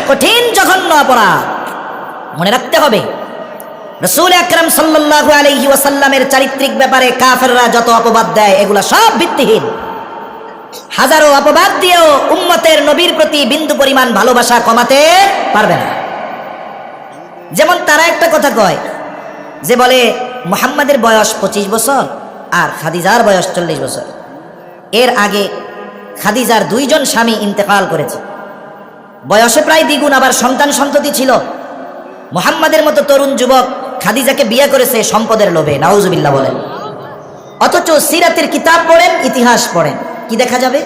কঠিন জঘন্য অপরাধ। মনে রাখতে হবে, রাসূল আকরাম সাল্লাল্লাহু আলাইহি ওয়াসাল্লামের চারিত্রিক ব্যাপারে কাফেররা যত অপবাদ দেয় এগুলা সব ভিত্তিহীন। হাজারো অপবাদ দিয়েও উম্মতের নবীর প্রতি বিন্দু পরিমাণ ভালোবাসা কমাতে পারবে না। যেমন তারা একটা কথা কয় যে বলে মুহাম্মাদের বয়স 25 বছর আর খাদিজার বয়স 40 বছর। এর আগে খাদিজার 2 জন স্বামী ইন্তেকাল করেছে, বয়সে প্রায় দ্বিগুণ, আবার সন্তান সন্ততি ছিল। মুহাম্মাদের মতো তরুণ যুবক খাদিজাকে বিয়ে করেছে সম্পদের লোভে, নাউজুবিল্লাহ বলেন। অথচ সিরাতের কিতাব পড়েন, ইতিহাস পড়েন, কি দেখা যাবে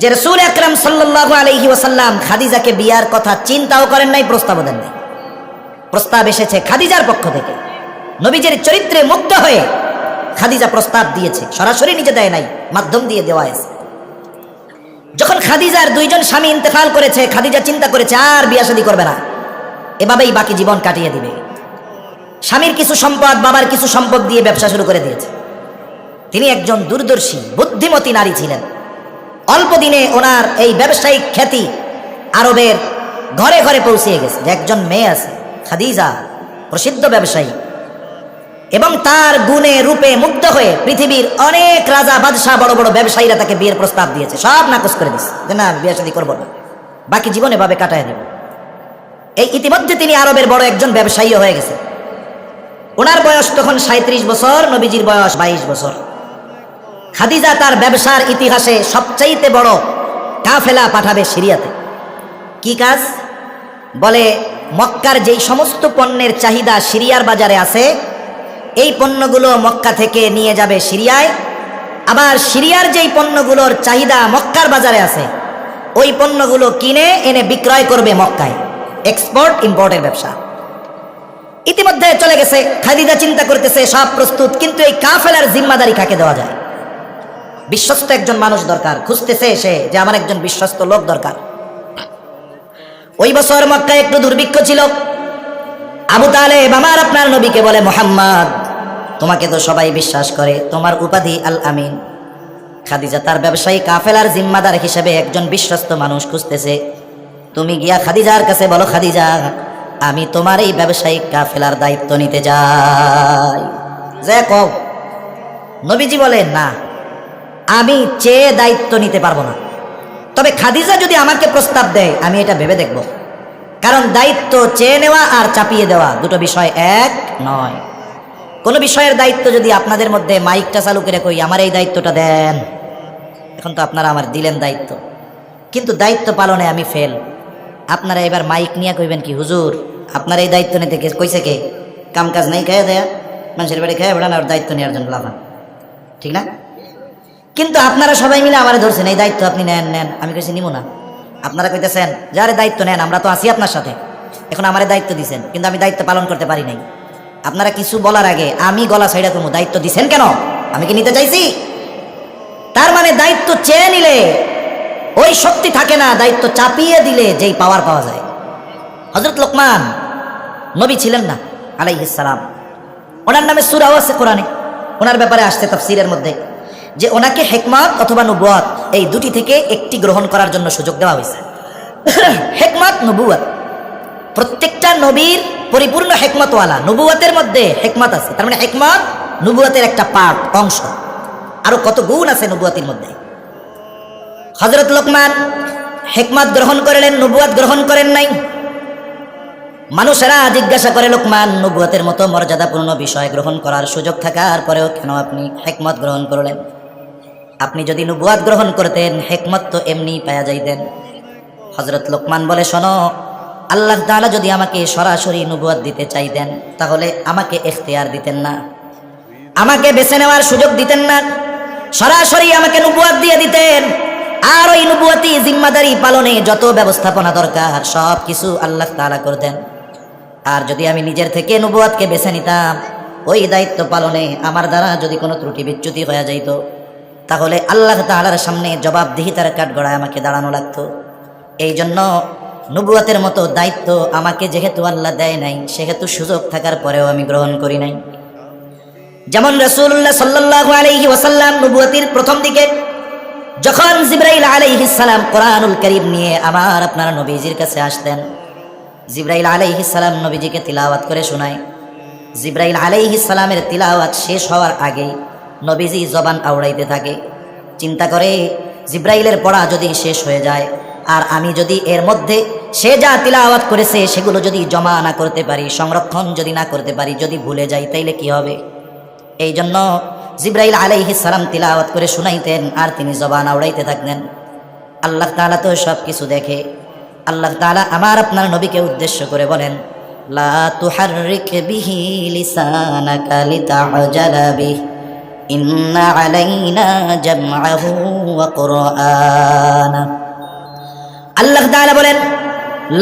যে রাসূল আকরাম সাল্লাল্লাহু আলাইহি ওয়াসাল্লাম খাদিজাকে বিয়ার কথা চিন্তাও করেন নাই, প্রস্তাবও দেন নাই। প্রস্তাব এসেছে খাদিজার পক্ষ থেকে। নবীজির চরিত্রে মুগ্ধ হয়ে খাদিজা প্রস্তাব দিয়েছে, সরাসরি নিজে দেয় নাই, মাধ্যম দিয়ে দেওয়া হয়েছে। যখন খাদিজার 2 জন স্বামী ইন্তেকাল করেছে, খাদিজা চিন্তা করেছে আর বিয়ে শাদী করবে না, এভাবেই বাকি জীবন কাটিয়ে দিবে। স্বামীর কিছু সম্পদ, বাবার কিছু সম্পদ দিয়ে ব্যবসা শুরু করে দিয়েছে। তিনি একজন দূরদর্শী বুদ্ধিমতী নারী ছিলেন। অল্প দিনে ওনার এই ব্যবসায়িক খ্যাতি আরবের ঘরে ঘরে পৌঁছে গেছে যে একজন মেয়ে আছে খাদিজা, প্রসিদ্ধ ব্যবসায়ী, এবং তার গুণে রূপে মুগ্ধ হয়ে পৃথিবীর অনেক রাজা বাদশাহ বড় বড় ব্যবসায়ীরা তাকে বিয়ের প্রস্তাব দিয়েছে, সব নাকচ করে দিয়েছে যে না, বিয়ে শাদী করবো না, বাকি জীবন এভাবে কাটায় দেব। এই ইতিমধ্যে তিনি আরবের বড় একজন ব্যবসায়ী হয়ে গেছে। ওনার বয়স তখন 37 বছর, নবীজির বয়স 22 বছর। খাদিজা তার ব্যবসার ইতিহাসে সবচাইতে বড় কাফেলা পাঠাবে সিরিয়াতে। কি কাজ? বলে মক্কার যেই সমস্ত পণ্যের চাহিদা সিরিয়ার বাজারে আছে, এই পণ্যগুলো মক্কা থেকে নিয়ে যাবে সিরিয়ায়। আবার সিরিয়ার যেই পণ্যগুলোর চাহিদা মক্কার বাজারে আছে, ওই পণ্যগুলো কিনে এনে বিক্রয় করবে মক্কায়। এক্সপোর্ট ইম্পোর্টের ব্যবসা ইতিমধ্যে চলে গেছে। খাদিজা চিন্তা করতেছে সব প্রস্তুত, কিন্তু এই কাফেলার জিম্মাদারি কাকে দেওয়া যায়? বিশ্বস্ত একজন মানুষ দরকার, খুঁজতেছে সে যে আমার একজন বিশ্বস্ত লোক দরকার। ওই বছর মক্কায় একটু দুর্ভিক্ষ ছিল। আবু তালেব আমার আপনার নবীকে বলে, মুহাম্মদ তোমাকে তো সবাই বিশ্বাস করে, তোমার উপাধি আল আমিন। খাদিজা তার ব্যবসায়ী কাফেলার জিম্মাদার হিসেবে একজন বিশ্বস্ত মানুষ খুঁজতেছে। তুমি গিয়া খাদিজার কাছে বলো, খাদিজা আমি তোমার এই ব্যবসায়িক কাফেলার দায়িত্ব নিতে যাই। যে কও। নবীজি বলে না, আমি চেয়ে দায়িত্ব নিতে পারবো না, তবে খাদিজা যদি আমাকে প্রস্তাব দেয় আমি এটা ভেবে দেখব। কারণ দায়িত্ব চেয়ে নেওয়া আর চাপিয়ে দেওয়া দুটো বিষয় এক নয়। কোনো বিষয়ের দায়িত্ব যদি আপনাদের মধ্যে মাইকটা চালু করে কই আমার এই দায়িত্বটা দেন, এখন তো আপনারা আমার দিলেন দায়িত্ব, কিন্তু দায়িত্ব পালনে আমি ফেল। আপনারা এবার মাইক নিয়ে কইবেন কি, হুজুর আপনার এই দায়িত্ব নিতে কইছে কে? কাম কাজ নাই, খেয়ে দেয়া মানুষের বাড়ি খেয়ে বেড়ান আর দায়িত্ব নেওয়ার জন্য লাভান, ঠিক না? কিন্তু আপনারা সবাই মিলে আমারে ধরছেন এই দায়িত্ব আপনি নেন নেন, আমি কইছি নিব না। আপনারা কইতেছেন যারে দায়িত্ব নেন, আমরা তো আছি আপনার সাথে, এখন আমারে দায়িত্ব দিছেন, কিন্তু আমি দায়িত্ব পালন করতে পারি নাই। আপনারা কিছু বলার আগে আমি গলা সাইডা করবো, দায়িত্ব দিছেন কেন? আমি কি নিতে চাইছি? তার মানে দায়িত্ব চেয়ে নিলে ওই শক্তি থাকে না, দায়িত্ব চাপিয়ে দিলে যেই পাওয়ার পাওয়া যায়। হযরত লোকমান নবী ছিলেন না আলাইহিস সালাম, ওনার নামে সূরাও আছে কোরআনে। ওনার ব্যাপারে আসছে তাফসীরের মধ্যে যে ওনাকে হিকমত অথবা নবুয়ত এই দুটি থেকে একটি গ্রহণ করার জন্য সুযোগ দেওয়া হয়েছে। হিকমত, নবুয়ত, প্রত্যেকটা নবীর পরিপূর্ণ হিকমতওয়ালা। নবুয়তের মধ্যে হিকমত আছে, তার মানে হিকমত নবুয়তের একটা পার্ট, অংশ। আরো কত গুণ আছে নবুয়তের মধ্যে। হযরত লোকমান হিকমত গ্রহণ করলেন, নবুয়ত গ্রহণ করেন নাই। মানুষেরা জিজ্ঞাসা করে, লোকমান নবুয়তের মতো মর্যাদাপূর্ণ বিষয় গ্রহণ করার সুযোগ থাকার পরেও কেন আপনি হিকমত গ্রহণ করলেন? আপনি যদি নবুয়ত গ্রহণ করতেন হিকমত তো এমনি পাওয়া যাইতেন। হযরত লোকমান বলে, শোনো, আল্লাহ তাআলা যদি আমাকে সরাসরি নবুয়ত দিতে চাইতেন তাহলে আমাকে ইখতিয়ার দিতেন না, আমাকে বেছে নেওয়ার সুযোগ দিতেন না, সরাসরি আমাকে নবুয়ত দিয়ে দিতেন। আর ওই নবুয়তি জিম্মাদারি পালনে যত ব্যবস্থাপনা দরকার সব কিছু আল্লাহ তাআলা করতেন। আর যদি আমি নিজের থেকে নবুয়তকে বেছে নিতাম, ওই দায়িত্ব পালনে আমার দ্বারা যদি কোনো ত্রুটি বিচ্যুতি হয়ে যাইত তাহলে আল্লাহ তাআলার সামনে জবাবদিহিতার কাঠগড়ায় আমাকে দাঁড়ানো লাগতো। এই জন্য নবুয়তের মতো দায়িত্ব আমাকে যেহেতু আল্লাহ দেয় নাই, সেহেতু সুযোগ থাকার পরেও আমি গ্রহণ করি নাই। যেমন রাসূলুল্লাহ সাল্লাল্লাহু আলাইহি ওয়াসাল্লাম নবুয়তির প্রথম দিকে যখন জিবরাইল আলাইহিস সালাম কোরআনুল কারীম নিয়ে আমার আপনার নবীজির কাছে আসতেন, জিবরাইল আলাইহিস সালাম নবীজিকে তিলাওয়াত করে শোনায়। জিবরাইল আলাইহিস সালামের তিলাওয়াত শেষ হওয়ার আগেই নবীজি জবান আওড়াইতে থাকে। চিন্তা করে, জিবরাইলের পড়া যদি শেষ হয়ে যায় আর আমি যদি এর মধ্যে সে যা তিলাওয়াত করেছে সেগুলো যদি জমা না করতে পারি, সংরক্ষণ যদি না করতে পারি, যদি ভুলে যাই, তাইলে কি হবে? এই জন্য জিবরাইল আলাইহিস সালাম তিলাওয়াত করে শুনাইতেন আর তিনি জবান আওড়াইতে থাকতেন। আল্লাহ তাআলা তো সব কিছু দেখে। আল্লাহ তাআলা আমার আপনার নবীকে উদ্দেশ্য করে বলেন, লা তুহাররিক বিহি লিসানাকা লিতা'জালা বিহি ইন্না আলাইনা জামআহু ওয়া কুরআনা। আল্লাহ তাআলা বলেন,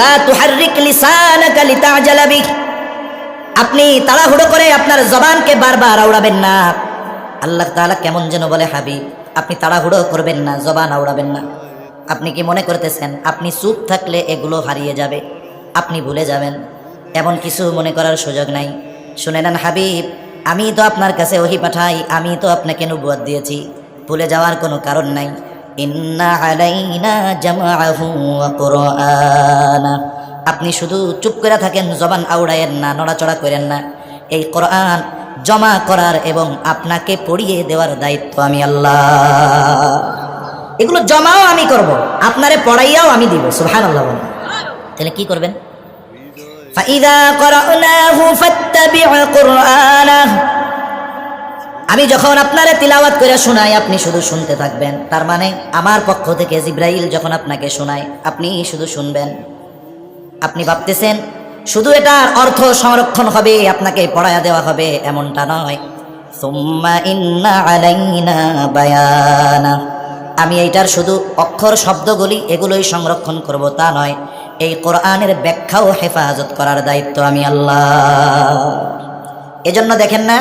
লা তুহাররিক লিসানাকা লিতা'জালা বিহি, আপনি তাড়াহুড়ো করে আপনার জবানকে বারবার আওড়াবেন না। আল্লাহ তাআলা কেমন যেন বলে, হাবিব আপনি তাড়াহুড়ো করবেন না, জবান আওড়াবেন না। আপনি কি মনে করতেছেন আপনি চুপ থাকলে এগুলো হারিয়ে যাবে, আপনি ভুলে যাবেন? এমন কিছু মনে করার সুযোগ নাই। শুনে নেন হাবিব, আমি তো আপনার কাছে ওহী পাঠাই, আমি তো আপনাকে নবুয়ত দিয়েছি, ভুলে যাওয়ার কোনো কারণ নাই। ইন্না আলাইনা জামআহু ওয়া কুরআনা, আপনি শুধু চুপ করে থাকেন, জবান আওড়ায়েন না, নড়াচড়া করেন না। এই কোরআন জমা করার এবং আপনাকে পড়িয়ে দেওয়ার দায়িত্ব আমি আল্লাহ। এগুলো জমাও আমি করব, আপনারে পড়াইয়াও আমি দিব। সুবহানাল্লাহ। তাহলে কি করবেন? ফাইযা ক্বরানাহু ফাত্তাবি' কুরআনাহ, আমি যখন আপনারে তিলাওয়াত করে শোনাই আপনি শুধু শুনতে থাকবেন। তার মানে আমার পক্ষ থেকে জিবরাইল যখন আপনাকে শোনায় আপনি শুধু শুনবেন। আপনি ভাবতেছেন শুধু এটার অর্থ সংরক্ষণ হবে, আপনাকে পড়ায়া দেওয়া হবে, এমনটা নয়। সুম্মা ইন্না আলাইনা বায়ানা, আমি এইটার শুধু অক্ষর শব্দগুলি এগুলোই সংরক্ষণ করব তা নয়, এই কোরআনের ব্যাখ্যাও হেফাজত করার দায়িত্ব আমি আল্লাহ। এজন্য দেখেন না,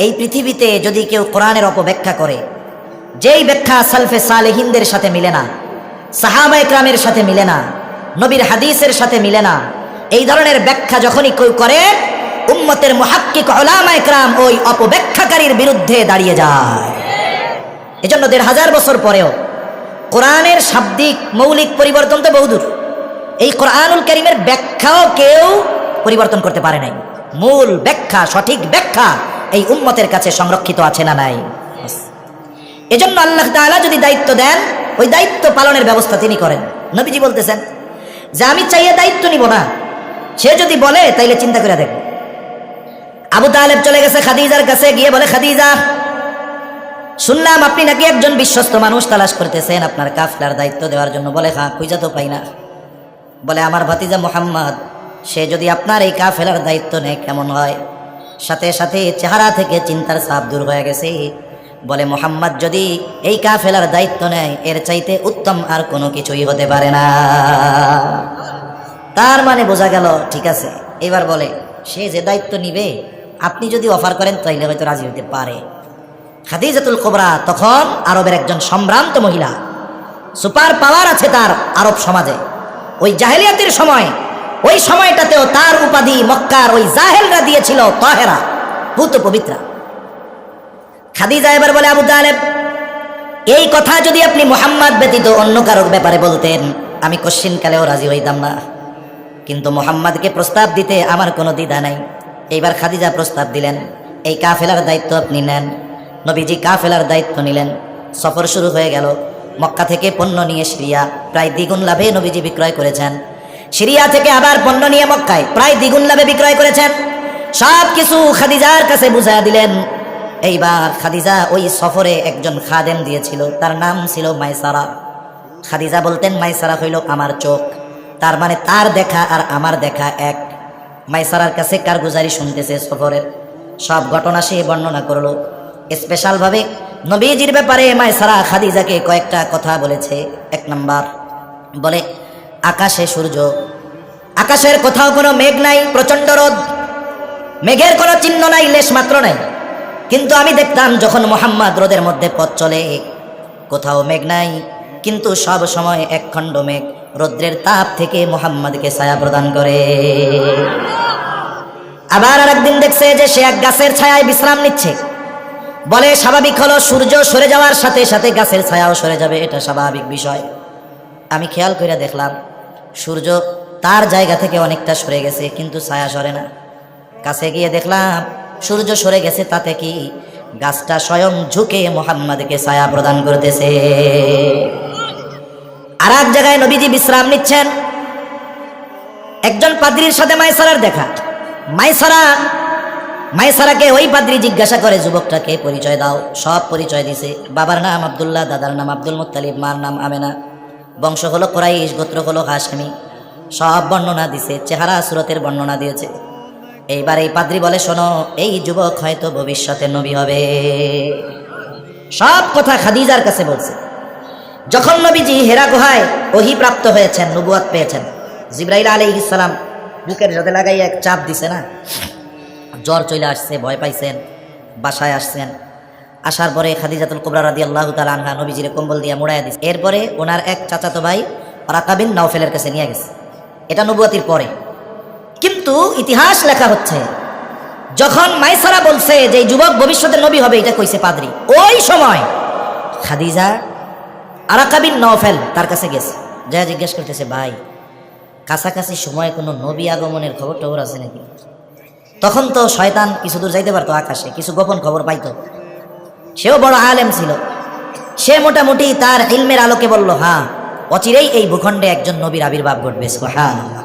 এই পৃথিবীতে যদি কেউ কোরআনের অপব্যাখ্যা করে, যেই ব্যাখ্যা সালফে সালেহিনদের সাথে মিলে না, সাহাবা ইকরামের সাথে মিলে না, নবীর হাদিসের সাথে মিলে না, এই ধরনের ব্যাখ্যা যখনই কেউ করে, উম্মতের মুহাক্কিক উলামা ইকরাম ওই অপব্যাখ্যাকারীর বিরুদ্ধে দাঁড়িয়ে যায়। এজন্য ১৫০০ বছর পরেও কোরআনের শাব্দিক মৌলিক পরিবর্তন তো বহুদূর, এই কোরআনুল কারীমের ব্যাখ্যাও কেউ পরিবর্তন করতে পারে নাই। মূল ব্যাখ্যা, সঠিক ব্যাখ্যা এই উম্মতের কাছে সংরক্ষিত আছে না নাই? এজন্য আল্লাহ তাআলা যদি দায়িত্ব দেন, ওই দায়িত্ব পালনের ব্যবস্থা তিনি করেন। নবীজি বলতেছেন যে আমি চাইয়ে দায়িত্ব নিব না, সে যদি বলে তাইলে চিন্তা করে দেখ। আবু তালেব চলে গেছে খাদিজার কাছে, গিয়ে বলে, খাদিজা শুনলাম আপনি নাকি একজন বিশ্বস্ত মানুষ তালাশ করতেছেন আপনার কাফেলার দায়িত্ব দেওয়ার জন্য। বলে, হ্যাঁ, খুঁজা তো পাই না। বলে, আমার ভাতিজা মুহাম্মদ, সে যদি আপনার এই কাফেলার দায়িত্ব নেয় কেমন হয়? সাথে সাথে চেহারা থেকে চিন্তার ছাপ দূর হয়ে গেছে। বলে, মুহাম্মদ যদি এই কাফেলার দায়িত্ব নেয় এর চাইতে উত্তম আর কোনো কিছুই হতে পারে না। তার মানে বোঝা গেল, ঠিক আছে। এবার বলে, সে যে দায়িত্ব নিবে আপনি যদি অফার করেন তাইলে হয়তো রাজি হতে পারে। খাদিজাতুল কুবরা তখন আরবের একজন সম্ভ্রান্ত মহিলা, সুপার পাওয়ার আছে তার আরব সমাজে। ওই জাহেলিয়াতের সময়, ওই সময়টাতেও তার উপাধি মক্কার ওই জাহেলরা দিয়েছিল তাহেরা, পুত পবিত্রা। খাদিজা এবার বলে, আবু তালেব এই কথা যদি আপনি মুহাম্মদ ব্যতীত অন্য কারোর ব্যাপারে বলতেন আমি কশ্চিনকালেও রাজি হইতাম না, কিন্তু মুহাম্মদকে প্রস্তাব দিতে আমার কোনো দ্বিধা নাই। এইবার খাদিজা প্রস্তাব দিলেন, এই কাফেলার দায়িত্ব আপনি নেন। নবীজি কাফেলার দায়িত্ব নিলেন। সফর শুরু হয়ে গেল। মক্কা থেকে পণ্য নিয়ে সিরিয়া প্রায় দ্বিগুণ লাভে নবীজি বিক্রয় করেছেন। সিরিয়া থেকে আবার পণ্য নিয়ে মক্কায় প্রায় দ্বিগুণ লাভে বিক্রয় করেছেন। সব কিছু খাদিজার কাছে বুঝাইয়া দিলেন। এইবার খাদিজা ওই সফরে একজন খাদেম দিয়েছিল, তার নাম ছিল মাইসারা। খাদিজা বলতেন, মাইসারা হইল আমার চোখ। তার মানে তার দেখা আর আমার দেখা এক। মাইসারার কাছে কারগুজারি শুনতেছে সফরের সব ঘটনা সে বর্ণনা করলো। স্পেশালভাবে নবীজির ব্যাপারে মাইসারা খাদিজাকে কয়েকটা কথা বলেছে। 1 নাম্বার বলে, আকাশে সূর্য, আকাশের কোথাও কোনো মেঘ নাই, প্রচন্ড রোদ, মেঘের কোনো চিহ্ন নাই, লেশ মাত্র নাই। কিন্তু আমি দেখতাম যখন মুহাম্মদ রোদের মধ্যে পথ চলে, কোথাও মেঘ নাই, কিন্তু সব সময় একখণ্ড মেঘ রৌদ্রের তাপ থেকে মুহাম্মদকে ছায়া প্রদান করে। আবার আরেকদিন দেখছে যে সে এক গাছের ছায়ায় বিশ্রাম নিচ্ছে। বলে স্বাভাবিক হলো সূর্য সরে যাওয়ার সাথে সাথে গাছের ছায়াও সরে যাবে, এটা স্বাভাবিক বিষয়। আমি খেয়াল করে দেখলাম সূর্য তার জায়গা থেকে অনেকটা সরে গেছে, কিন্তু ছায়া সরে না। কাছে গিয়ে দেখলাম সূর্য সরে গেছে, তাতে কি গাছটা স্বয়ং ঝুঁকে মুহাম্মাদকে ছায়া প্রদান করতেছে। আর এক জায়গায় নবীজি বিশ্রাম নিচ্ছেন, একজন পাদ্রীর সাথে মাইসারার দেখা। মাইসারাকে ওই পাদ্রী জিজ্ঞাসা করে, যুবকটাকে পরিচয় দাও। সব পরিচয় দিছে। বাবার নাম আব্দুল্লাহ, দাদার নাম আব্দুল মুত্তালিব, মার নাম আমেনা, বংশ হলো কুরাইশ, গোত্র হলো হাশমি। সব বর্ণনা দিছে, চেহারা সুরতের বর্ণনা দিয়েছে। এইবার এই পাদ্রী বলে, শোনো, এই যুবক হয়তো ভবিষ্যতে নবী হবে। সব কথা খাদিজার কাছে বলছে। যখন নবীজি হেরা গুহায় ওহী প্রাপ্ত হয়েছেন, নবুয়ত পেয়েছেন, জিবরাইল আলাইহিস সালাম বুকের সাথে লাগাই এক চাপ দিছে না, জ্বর চলে আসছে, ভয় পাইছেন, বাসায় আসছেন। আসার পরে খাদিজাতুল কুবরা রাদিয়াল্লাহু তাআলা আনহা নবীজিরে কম্বল দিয়ে মুড়াইয়া দিছে। এরপরে ওনার এক চাচাতো ভাই ওরাকা বিন নাওফেলের কাছে নিয়ে গেছে। এটা নবুয়তির পরে। কিন্তু ইতিহাস লেখা হচ্ছে, যখন মাইসারা বলছে যে যুবক ভবিষ্যতে নবী হবে, এটা কইছে পাদ্রী, ওই সময় খাদিজা আরাকা বিন নাওফেল তার কাছে গেছে, যা জিজ্ঞেস করতেছে, ভাই কাছাকাছি সময় কোনো নবী আগমনের খবর টবর আছে নাকি? তখন তো শয়তান কিছু দূর যাইতে পারতো, আকাশে কিছু গোপন খবর পাইতো। সেও বড় আলেম ছিল, সে মোটামুটি তার ইলমের আলোকে বলল, হ্যাঁ, অচিরেই এই ভূখণ্ডে একজন নবীর আবির্ভাব ঘটবে। সুবহানাল্লাহ।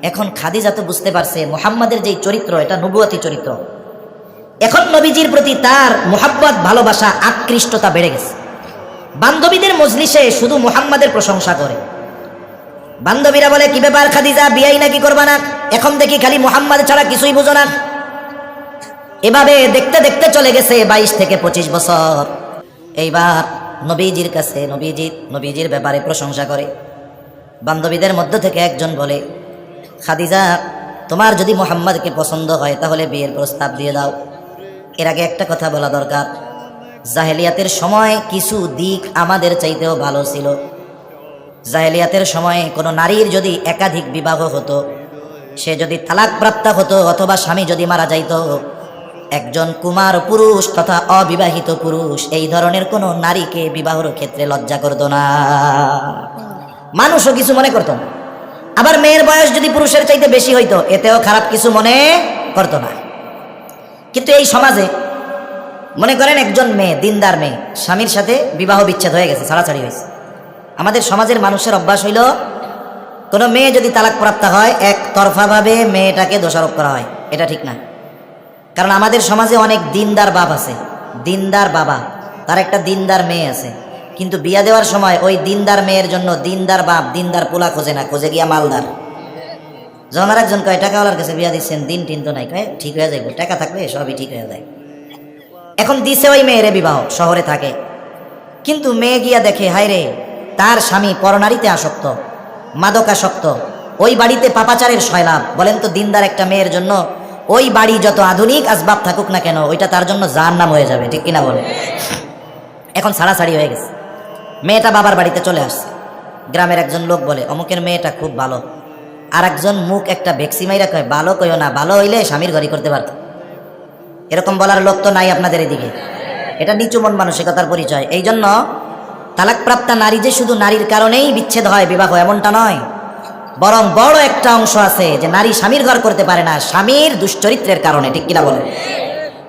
এখন খাদিজা তো বুঝতে পারছে মুহাম্মাদের যেই চরিত্র, এটা নবুয়তি চরিত্র। এখন নবীজির প্রতি তার মুহাব্বত, ভালোবাসা, আকৃষ্টতা বেড়ে গেছে। বান্ধবীদের মজলিসে শুধু মুহাম্মাদের প্রশংসা করে। বান্ধবীরা বলে, কি ব্যাপার খাদিজা, বিয়াই নাকি করবা না? এখন দেখি খালি মুহাম্মাদ ছাড়া কিছুই বুঝো না। এভাবে দেখতে দেখতে চলে গেছে 22 থেকে 25 বছর। এইবার নবীজির কাছে নবীজির ব্যাপারে প্রশংসা করে। বান্ধবীদের মধ্য থেকে একজন বলে, খাদিজা, তোমার যদি মুহাম্মাদকে পছন্দ হয় তাহলে বিয়ের প্রস্তাব দিয়ে দাও। এর আগে একটা কথা বলা দরকার, জাহেলিয়াতের সময় কিছু দিক আমাদের চাইতেও ভালো ছিল। জাহেলিয়াতের সময় কোনো নারীর যদি একাধিক বিবাহ হতো, সে যদি তালাক প্রাপ্ত হতো অথবা স্বামী যদি মারা যাইত, একজন কুমার পুরুষ তথা অবিবাহিত পুরুষ এই ধরনের কোনো নারীকে বিবাহর ক্ষেত্রে লজ্জা করতো না, মানুষও কিছু মনে করতো না। আবার মেয়ের বয়স যদি পুরুষের চাইতে বেশি হইতো, এতেও খারাপ কিছু মনে করতো না। কিন্তু এই সমাজে মনে করেন একজন মেয়ে, দিনদার মেয়ে, স্বামীর সাথে বিবাহ বিচ্ছেদ হয়ে গেছে, ছাড়াছাড়ি হয়েছে। আমাদের সমাজের মানুষের অভ্যাস হইল, কোনো মেয়ে যদি তালাক প্রাপ্ত হয় একতরফাভাবে মেয়েটাকে দোষারোপ করা হয়। এটা ঠিক না। কারণ আমাদের সমাজে অনেক দিনদার বাপ আছে, দিনদার বাবা, তার একটা দিনদার মেয়ে আছে, কিন্তু বিয়া দেওয়ার সময় ওই দিনদার মেয়ের জন্য দিনদার বাপ দিনদার পোলা খোঁজে না, খোঁজে গিয়া মালদার। যখন আর একজন কয় টাকাওয়ালার কাছে বিয়া দিচ্ছেন, দিন টিন তো নাই, কয় ঠিক হয়ে যাইব, টাকা থাকলে সবই ঠিক হয়ে যায়। এখন দিছে ওই মেয়েরে বিবাহ, শহরে থাকে, কিন্তু মেয়ে গিয়া দেখে, হায় রে, তার স্বামী পরনারীতে আসক্ত, মাদকাসক্ত, ওই বাড়িতে পাপাচারের সয়লাভ। বলেন তো, দিনদার একটা মেয়ের জন্য ওই বাড়ি যত আধুনিক আসবাব থাকুক না কেন, ওইটা তার জন্য জাহান্নাম হয়ে যাবে, ঠিক কিনা বলে? এখন ছাড়াছাড়ি হয়ে গেছে, মেয়েটা বাবার বাড়িতে চলে আসছে। গ্রামের একজন লোক বলে, অমুকের মেয়েটা খুব ভালো। আর একজন মুখ একটা ভেক্সি মাইরা কয়, ভালো কইও না, ভালো হইলে স্বামীর ঘরই করতে পারত। এরকম বলার লোক তো নাই আপনাদের এদিকে। এটা নিচু মন মানসিকতার পরিচয়। এই জন্য তালাকপ্রাপ্তা নারী যে শুধু নারীর কারণেই বিচ্ছেদ হয়, বিবাহ, এমনটা নয়। বরং বড় একটা অংশ আছে যে নারী স্বামীর ঘর করতে পারে না স্বামীর দুশ্চরিত্রের কারণে, ঠিক কিনা বলেন?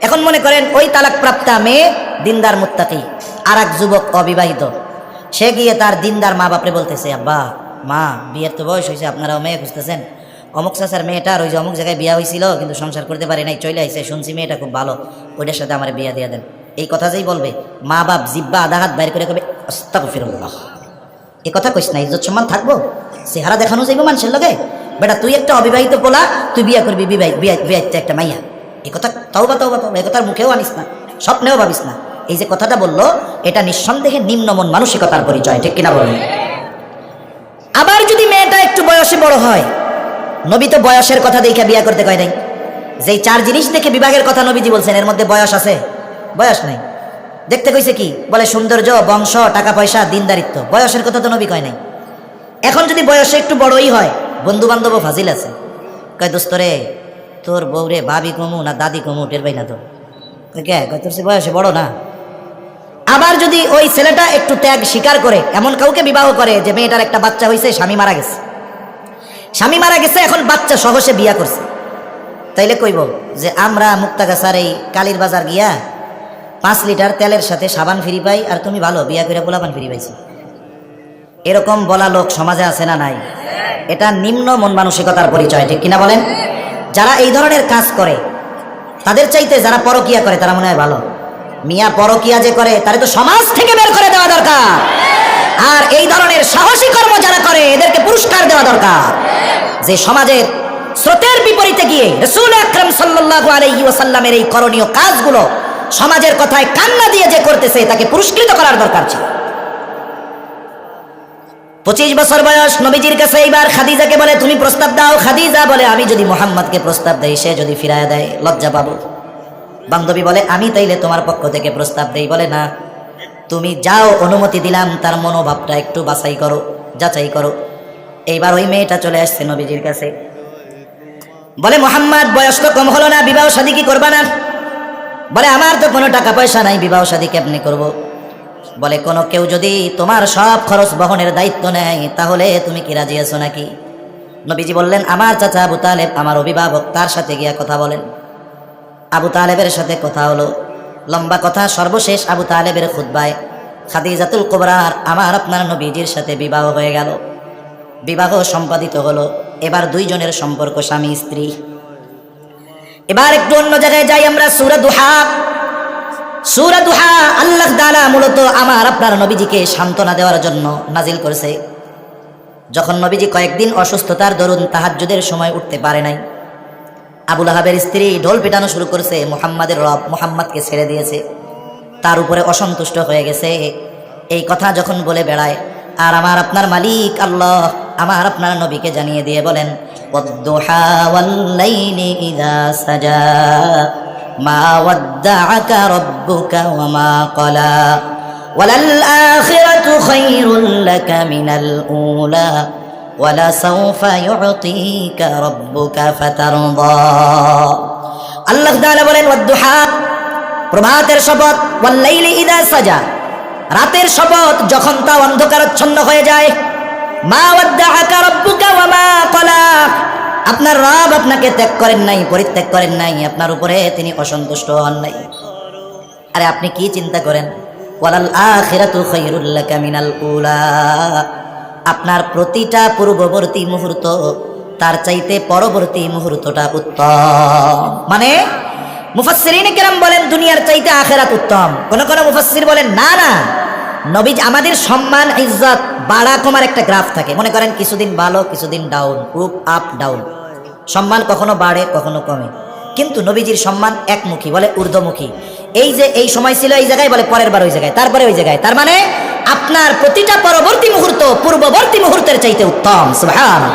এখন মনে করেন ওই তালাকপ্রাপ্তা মেয়ে দিনদার মুত্তাকি, আর এক যুবক অবিবাহিত, সে গিয়ে তার দিনদার মা বাপরে বলতেছে, আব্বা, মা, বিয়ের তো বয়স হয়েছে, আপনারাও মেয়ে খুঁজতেছেন, অমুক চাচার মেয়েটার ওই যে অমুক জায়গায় বিয়া হয়েছিল, কিন্তু সংসার করতে পারে নাই, চলে আইছে, শুনছি মেয়েটা খুব ভালো, ওইটার সাথে আমার বিয়া দিয়ে দেন। এই কথা যেই বলবে, মা বাপ জিব্বা আধা হাত বাইর করে কবে, আস্তাগফিরুল্লাহ, এই কথা কইস না, ইজ্জত সম্মান থাকবো, চেহারা দেখানো যাইব মানুষের লগে। বেটা, তুই একটা অবিবাহিত পোলা, তুই বিয়া করবি বিয়াইতে একটা মাইয়া, এই কথা তওবা, এই কথার মুখেও আনিস না, স্বপ্নেও ভাবিস না। এই যে কথাটা বললো, এটা নিঃসন্দেহে নিম্নমন মানসিকতার পরিচয়, ঠিক কিনা বলেন? আবার যদি মেয়েটা একটু বয়সে বড় হয়, নবী তো বয়সের কথা দেখে বিয়া করতে কয় নাই। যেই 4 জিনিস দেখে বিবাহের কথা নবীজি বলছেন, এর মধ্যে বয়স আছে? বয়স নাই। দেখতে কইছে কি? বলে সৌন্দর্য, বংশ, টাকা পয়সা, দিনদারিত্ব। বয়সের কথা তো নবী কয় নাই। এখন যদি বয়সে একটু বড়ই হয়, বন্ধু বান্ধব ফাজিল আছে, কয় দোস্তরে, তোর বউরে ভাবি কমু না দাদি কমু টের পাই না তো, তোর বয়সে বড় না। আবার যদি ওই ছেলেটা একটু ত্যাগ স্বীকার করে, এমন কাউকে বিবাহ করে যে মেয়েটার একটা বাচ্চা হয়েছে, স্বামী মারা গেছে, এখন বাচ্চা সহ সে বিয়া করছে, তাইলে কইব যে আমরা মুক্তাগাছার এই কালীর বাজার গিয়া 5 লিটার তেলের সাথে সাবান ফ্রি পাই, আর তুমি ভালো বিয়া করে পোলাপান ফ্রি পাইছি। এরকম বলা লোক সমাজে আছে না নাই? এটা নিম্ন মন মানসিকতার পরিচয়, ঠিক কিনা বলেন? যারা এই ধরনের কাজ করে তাদের চাইতে যারা পরকিয়া করে তারা মনে হয় ভালো। মিয়া পরকিয়া যে করে তারে তো সমাজ থেকে বের করে দেওয়া দরকার, আর এই ধরনের সাহসী কর্ম যারা করে এদেরকে পুরস্কার দেওয়া দরকার। যে সমাজের স্রোতের বিপরীতে গিয়ে রাসূল আকরাম সাল্লাল্লাহু আলাইহি ওয়াসাল্লামের এই করণীয় কাজগুলো সমাজের কথায় কান্না দিয়ে যে করতেছে তাকে পুরস্কৃত করার দরকার ছিল। 25 বছর বয়স, নবীজির কাছে এইবার খাদিজাকে বলে তুমি প্রস্তাব দাও। খাদিজা বলে আমি যদি মুহাম্মদকে প্রস্তাব দেই, সে যদি ফিরায় দেয় লজ্জা পাবো। বান্ধবী বলে আমি তাইলে তোমার পক্ষ থেকে প্রস্তাব দেই। বলে না, তুমি যাও, অনুমতি দিলাম, তার মনোভাবটা একটু যাচাই করো। এইবার ওই মেয়েটা চলে আসছে নবীজির কাছে, বলে মুহাম্মদ বয়স তো কম হলো না, বিবাহ শাদী কি করবা না? বলে আমার তো কোনো টাকা পয়সা নাই, বিবাহ শাদী কেমনি করব? বলে কোনো কেউ যদি তোমার সব খরচ বহনের দায়িত্ব নেয় তাহলে তুমি কি রাজি আছো নাকি? নবীজি বললেন আমার চাচা আবু তালেব আমার অভিভাবক, তার সাথে গিয়া কথা বলেন। আবু তালেবের সাথে কথা হলো, লম্বা কথা। সর্বশেষ আবু তালেবের খুতবায় খাদিজাতুল কুবরার আমার আপনার নবীজির সাথে বিবাহ হয়ে গেল, বিবাহ সম্পাদিত হলো। এবার দুইজনের সম্পর্ক স্বামী স্ত্রী। এবার একটু অন্য জায়গায় যাই আমরা। সূরা দুহা আল্লাহ তাআলা মূলত আমার আপনার নবীজিকে সান্ত্বনা দেওয়ার জন্য নাজিল করেছে। যখন নবীজি কয়েকদিন অসুস্থতার দরুন তাহাজ্জুদের সময় উঠতে পারে নাই, আবু লাহাবের স্ত্রী ঢোল পিটানো শুরু করেছে, মুহাম্মাদের রব মুহাম্মদকে ছেড়ে দিয়েছে, তার উপরে অসন্তুষ্ট হয়ে গেছে। এই কথা যখন বলে বেড়ায়, আর আমার আপনার মালিক আল্লাহ আমার আপনার নবীকে জানিয়ে দিয়ে বলেন ওয়াদ-দুহা ওয়াল-লাইলি ইযা সাজা মা ওয়াদ্দাআকা রাব্বুকা ওয়া মা ক্বালা ওয়ালাল আখিরাতু খায়রুল লাকা মিনাল উলা ওয়ালা সাওফা ইউতিকা রাব্বুকা ফাতারদা। আল্লাহ তাআলা বলেন ওয়াদ-দুহা, প্রভাতের শপথ, ওয়াল-লাইলি ইযা সাজা, রাতের শপথ যখন তা অন্ধকারাচ্ছন্ন হয়ে যায়, মা ওয়াদ্দাআকা রাব্বুকা ওয়া মা ক্বালা, আপনার রব আপনাকে ত্যাগ করেন নাই, পরিত্যাগ করেন নাই, আপনার উপরে তিনি অসন্তুষ্ট হন নাই। আরে আপনি কি চিন্তা করেন? ওয়ালাল আখিরাতু খায়রুল লাকা মিনাল উলা, আপনার প্রতিটা পূর্ববর্তী মুহূর্ত তার চাইতে পরবর্তী মুহূর্তটা উত্তম। মানে মুফাসসিরিনে কেরাম বলেন দুনিয়ার চাইতে আখিরাত উত্তম। কোন কোন মুফাসসির বলেন না না, নবী আমাদের সম্মান ইজ্জত বাড়া কমার একটা গ্রাফ থাকে। মনে করেন কিছুদিন ভালো কিছুদিন ডাউন, আপ ডাউন, সম্মান কখনো বাড়ে কখনো কমে, কিন্তু নবীজির সম্মান একমুখী, বলে ঊর্ধ্বমুখী। এই যে এই সময় ছিল এই জায়গায়, বলে পরের বার ওই জায়গায়, তারপরে ওই জায়গায়। তার মানে আপনার প্রতিটা পরবর্তী মুহূর্ত পূর্ববর্তী মুহূর্তের চাইতে উত্তম। সুবহানাল্লাহ।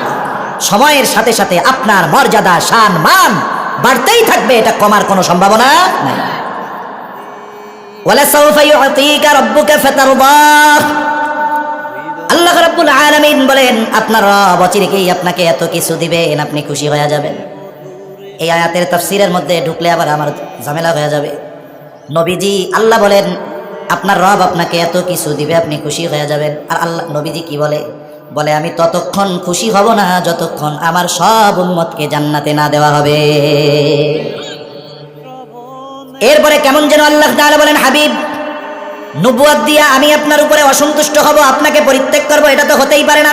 সময়ের সাথে সাথে আপনার মর্যাদা শান মান বাড়তেই থাকবে, এটা কমার কোনো সম্ভাবনা নাই। ওয়ালা সাওফা ইউতিকা রাব্বুকা ফাতারদা, আল্লাহ রাব্বুল আলামিন বলেন আপনার রব অচিরেই আপনাকে এত কিছু দিবেন, আপনি খুশি হয়ে যাবেন। এই আয়াতের তাফসীরের মধ্যে ঢুকলে আবার আমার ঝামেলা হয়ে যাবে। নবীজি আল্লাহ বলেন আপনার রব আপনাকে এত কিছু দিবে, আপনি খুশি হয়ে যাবেন। আর আল্লাহ নবীজি কি বলে আমি ততক্ষণ খুশি হব না যতক্ষণ আমার সব উম্মতকে জান্নাতে না দেওয়া হবে। এরপরে কেমন যেন আল্লাহ তাআলা বলেন হাবিব নবুয়ত দিয়া আমি আপনার উপরে অসন্তুষ্ট হব, আপনাকে পরিত্যাগ করব, এটা তো হতেই পারে না।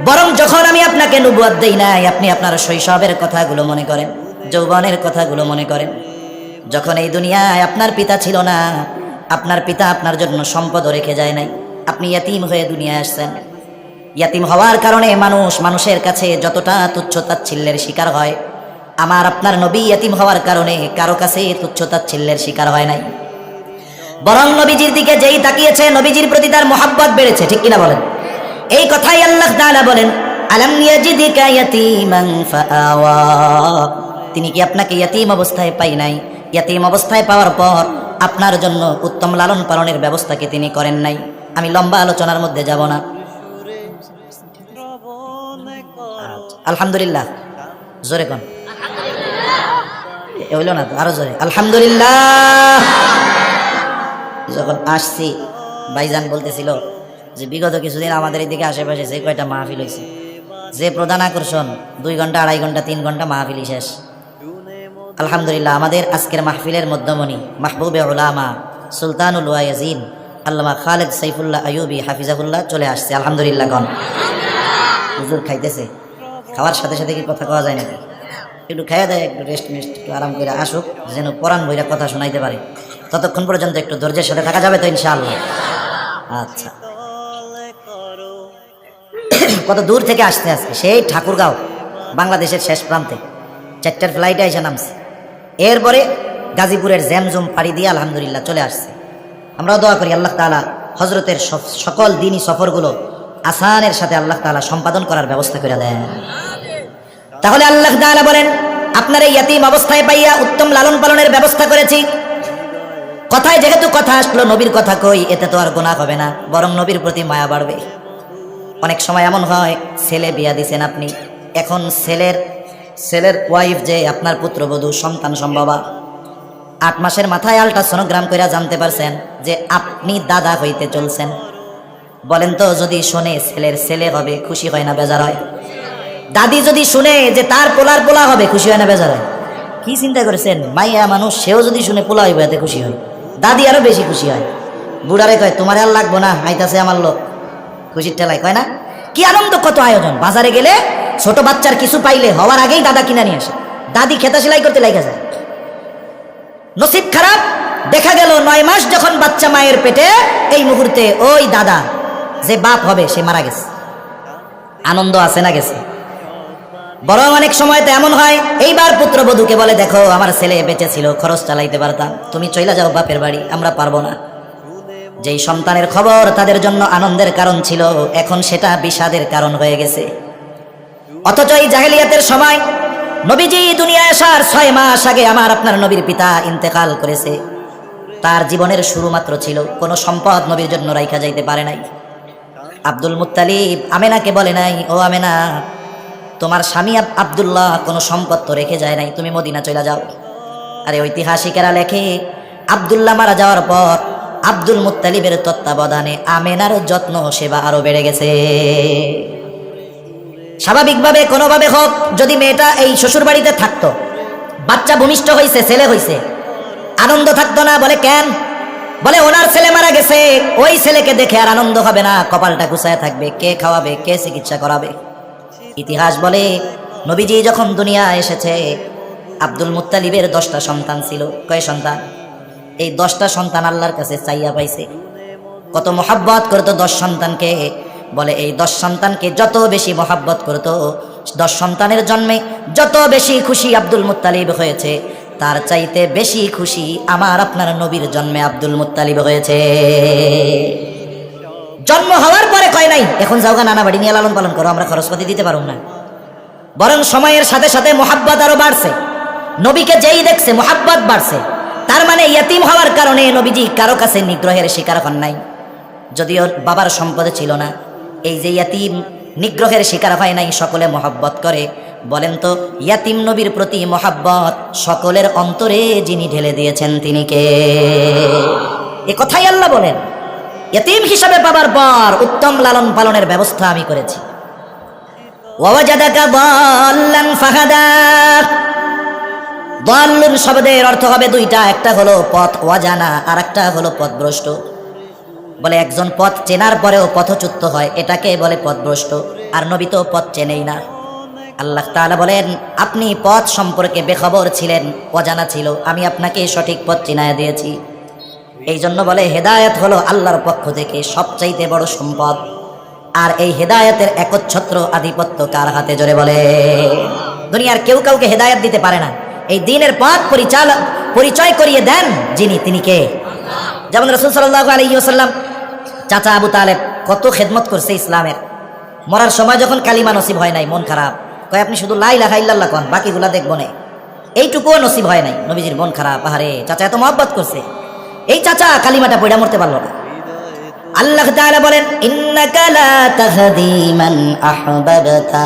বরং যখন আমি আপনাকে নবুয়ত দেই নাই, আপনি আপনার শৈশবের কথাগুলো মনে করেন, যৌবনের কথাগুলো মনে করেন। যখন এই দুনিয়ায় আপনার পিতা ছিল না, আপনার পিতা আপনার জন্য সম্পদও রেখে যায় নাই, আপনি ইয়াতীম হয়ে দুনিয়ায় আসছেন। ইয়াতীম হওয়ার কারণে মানুষের কাছে যতটা তুচ্ছ তাচ্ছিল্যের শিকার হয়, আমার আপনার নবী ইয়াতীম হওয়ার কারণে কারো কাছে তুচ্ছ তাচ্ছিল্যের শিকার হয় নাই। বরং নবীজির দিকে যেই তাকিয়েছে নবীজির প্রতি তার মহব্বত বেড়েছে, ঠিক কিনা বলেন? এই কথাই আল্লাহ তাআলা বলেন আলাম ইয়াজিদিকা ইয়াতীমান ফাআওয়া, তিনি কি আপনাকে ইয়াতীম অবস্থায় পাই নাই? ইয়াতীম অবস্থায় পাওয়ার পর আপনার জন্য উত্তম লালন পালনের ব্যবস্থা কি তিনি করেন নাই? আমি লম্বা আলোচনার মধ্যে যাব না। আলহামদুলিল্লাহ, জোরে কোন হইল না তো, আরো জোরে আলহামদুলিল্লাহ। যখন আসছি ভাইজান বলতেছিল যে বিগত কিছুদিন আমাদের এদিকে আশেপাশে যে কয়টা মাহফিল হয়েছে, যে প্রধান আকর্ষণ 2 ঘন্টা 2.5 ঘন্টা 3 ঘন্টা মাহফিলই শেষ। আলহামদুলিল্লাহ আমাদের আজকের মাহফিলের মধ্যমণি মাহবুবে উলামা সুলতানুল ওয়াইজিন আল্লামা খালেদ সাইফুল্লাহ আইয়ুবী হাফিজাহুল্লাহ চলে আসছে। আলহামদুলিল্লাহ গণ হুজুর খাইতেছে, খাওয়ার সাথে সাথে কি কথা কওয়া যায় নাকি? একটু খাইয়া দেয়, একটু রেস্ট একটু আরাম করে আসুক, যেন কোরআন বইরা কথা শোনাইতে পারে। ততক্ষণ পর্যন্ত একটু ধৈর্যের সাথে থাকা যাবে তো ইনশাআল্লাহ? আচ্ছা। কত দূর থেকে আসতে আসছে, সেই ঠাকুরগাঁও বাংলাদেশের শেষ প্রান্তে 4টার ফ্লাইটে এসে নামছে। এরপরে গাজীপুরের জ্যামজুম পাড়ি দিয়ে আলহামদুলিল্লাহ চলে আসছে। আমরাও দোয়া করি আল্লাহ তাআলা হজরতের সকল দিনই সফরগুলো আসানের সাথে আল্লাহ তাআলা সম্পাদন করার ব্যবস্থা করে দেন। তাহলে আল্লাহ তাআলা বলেন, আপনার এই ইয়াতীম অবস্থায় পাইয়া উত্তম লালন পালনের ব্যবস্থা করেছি। কথায় যেহেতু কথা আসলো, নবীর কথা কই, এতে তো আর গুনাহ হবে না, বরং নবীর প্রতি মায়া বাড়বে। অনেক সময় এমন হয়, ছেলে বিয়া দিছেন আপনি, এখন ছেলের ওয়াইফ যে আপনার পুত্রবধূ সন্তান সম্ভবা, 8 মাসের মাথায় আল্ট্রাসোনোগ্রাম করে জানতে পারছেন যে আপনি দাদা হইতে চলছেন। বলেন তো, যদি শুনে ছেলের ছেলে হবে, খুশি হয় না বেজার হয়? দাদি যদি শুনে যে তার পোলার পোলা হবে, খুশি হয় না বেজার হয়? কি চিন্তা করেছেন? মাইয়া মানুষ, সেও যদি শুনে পোলা হইবে এতে খুশি হয়। দাদি আরো বেশি খুশি হয়। বুড়ারে কয় তোমার আর লাগবো না, আইতাছে আমার লোক, খুশির ঠেলায়, কয় না? কি আনন্দ, কত আয়োজন। বাজারে গেলে ছোট বাচ্চার কিছু পাইলে হওয়ার আগেই দাদা কিনা নিয়ে আসে, দাদি খেতা সেলাই করতে লাগা যায়। নসিব খারাপ, দেখা গেল 9 মাস যখন বাচ্চা মায়ের পেটে, এই মুহূর্তে ওই দাদা যে বাপ হবে সে মারা গেছে। আনন্দ আছে না গেছে? বরং অনেক সময় তো এমন হয়, এইবার পুত্রবধূকে বলে দেখো আমার ছেলে বেঁচে ছিল, খরচ চালাইতে পারতাম, তুমি চইলা যাও বাপের বাড়ি, আমরা পারবো না। যেই সন্তানের খবর তাদের জন্য আনন্দের কারণ ছিল, এখন সেটা বিষাদের কারণ হয়ে গেছে। অথচ এই জাহেলিয়াতের সময় নবীজি দুনিয়ায় আসার 6 মাস আগে আমার আপনার নবীর পিতা ইন্তেকাল করেছে। তার জীবনের শুরু মাত্র ছিল, কোনো সম্পদ নবীর জন্য রাইখা যাইতে পারে নাই। আব্দুল মুত্তালিব আমেনাকে বলে নাই, ও আমেনা, তোমার স্বামী আব্দুল্লাহ কোনো সম্পদ তো রেখে যায় নাই, তুমি মদিনা চলে যাও। আরে ঐতিহাসিকেরা লেখে, আব্দুল্লাহ মারা যাওয়ার পর আব্দুল মুত্তালিবের তত্ত্বাবধানে আমেনার যত্ন সেবা আরো বেড়ে গেছে। স্বাভাবিকভাবে কোনোভাবে হোক, যদি মেয়েটা এই শ্বশুর বাড়িতে থাকতো, বাচ্চা ভূমিষ্ঠ হয়েছে, ছেলে হয়েছে, আনন্দ থাকতো না। বলে কেন? বলে ওনার ছেলে মারা গেছে, ওই ছেলেকে দেখে আর আনন্দ হবে না, কপালটা গুছায় থাকবে, কে খাওয়াবে, কে চিকিৎসা করাবে। ইতিহাস বলে নবীজি যখন দুনিয়া এসেছে, আব্দুল মুত্তালিবের 10টা সন্তান ছিল। কয় সন্তান? এই 10টা সন্তান আল্লাহর কাছে চাইয়া পাইছে। কত মোহাব্বত করতো 10 সন্তানকে। বলে এই 10 সন্তানকে যত বেশি মোহাব্বত করতো, 10 সন্তানের জন্মে যত বেশি খুশি আব্দুল মুত্তালিব হয়েছে, তার চাইতে বেশি খুশি আমার আপনার নবীর জন্মে আব্দুল মুত্তালিব হয়েছে। জন্ম হওয়ার পরে কয় নাই এখন যাওগা নানা বাড়ি নিয়ে লালন পালন করো, আমরা খরচপাতি দিতে পারব না। বরং সময়ের সাথে সাথে মোহাব্বত আরো বাড়ছে। নবীকে যেই দেখছে মোহাব্বত বাড়ছে। তার মানে ইয়াতিম হওয়ার কারণে নবীজি কারো কাছে নিগ্রহের শিকার হন নাই। যদিও বাবার সম্পদে ছিল না, এই যে ইয়াতিম নিগ্রহের শিকার হয় নাই, সকলে মোহাব্বত করে। বলেন তো, ইয়াতিম নবীর প্রতি মোহাব্বত সকলের অন্তরে যিনি ঢেলে দিয়েছেন তিনি কে? এ কথাই আল্লাহ বলেন, ইয়াতিম হিসাবে পাবার পর উত্তম লালন পালনের ব্যবস্থা আমি করেছি। ওয়াজাদাকা দাল্লান ফাহাদা। দাল্লুন শব্দের অর্থ হবে 2টা, একটা হলো পথ ওয়াজানা, আর একটা হলো পথভ্রষ্ট। বলে একজন পথ চেনার পরেও পথচ্যুত হয়, এটাকে বলে পথভ্রষ্ট। আর নবী তো পথ চেনেই না। আল্লাহ তাআলা বলেন, আপনি পথ সম্পর্কে বেখবর ছিলেন, অজানা ছিল, আমি আপনাকে সঠিক পথ চিনায় দিয়েছি। এই জন্য বলে হেদায়েত হলো আল্লাহর পক্ষ থেকে সবচাইতে বড় সম্পদ। আর এই হেদায়েতের একচ্ছত্র আধিপত্য কার হাতে? জোরে বলে। দুনিয়ার কেউ কাউকে হেদায়েত দিতে পারে না। এই দ্বীনের পথ পরিচয় করিয়ে দেন যিনি, তিনি কে? যেমন রাসূল সাল্লাল্লাহু আলাইহি ওয়াসাল্লাম চাচা আবু তালেব কত খেদমত করছে ইসলামের। মরার সময় যখন কালিমা নসিব হয় নাই, মন খারাপ, কয় আপনি শুধু লা ইলাহা ইল্লাল্লাহ কোন, বাকিগুলা দেখবো না। এইটুকুও নসিব হয় নাই, নবীজির মন খারাপ। আহারে, চাচা এত মহব্বত করছে, এই চাচা কালিমাটা পড়া মরতে পারলো না। আল্লাহ তাআলা বলেন, ইন্নাকা লা তাহদি মান আহবাবতা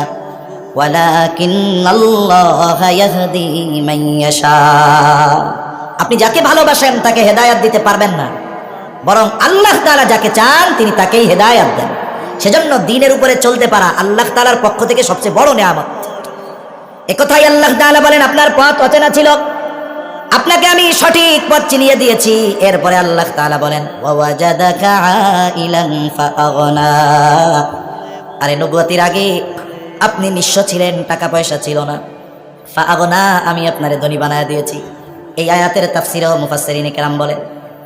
ওয়ালাকিন্নাল্লাহা ইয়াহদি মান ইয়াশা। আপনি যাকে ভালোবাসেন তাকে হেদায়েত দিতে পারবেন না, বরং আল্লাহ তাআলা যাকে চান তিনি তাকেই হেদায়েত দেন। সেজন্য দ্বীনের উপরে চলতে পারা আল্লাহ তাআলার পক্ষ থেকে সবচেয়ে বড় নিয়ামত। একথাই আল্লাহ তাআলা বলেন, আপনার পথ অচেনা ছিল, আপনাকে আমি সঠিক পথ চিনিয়ে দিয়েছি। এরপরে আল্লাহ তাআলা বলেন, ওয়াজাদাকা আইলান ফাআগনা। আরে নবুয়তির আগে আপনি নিঃস্ব ছিলেন, টাকা পয়সা ছিল না, ফাআগনা, আমি আপনারে ধনী বানায় দিয়েছি। এই আয়াতের তাফসীর ও মুফাসসিরিনে কেরাম বলেন,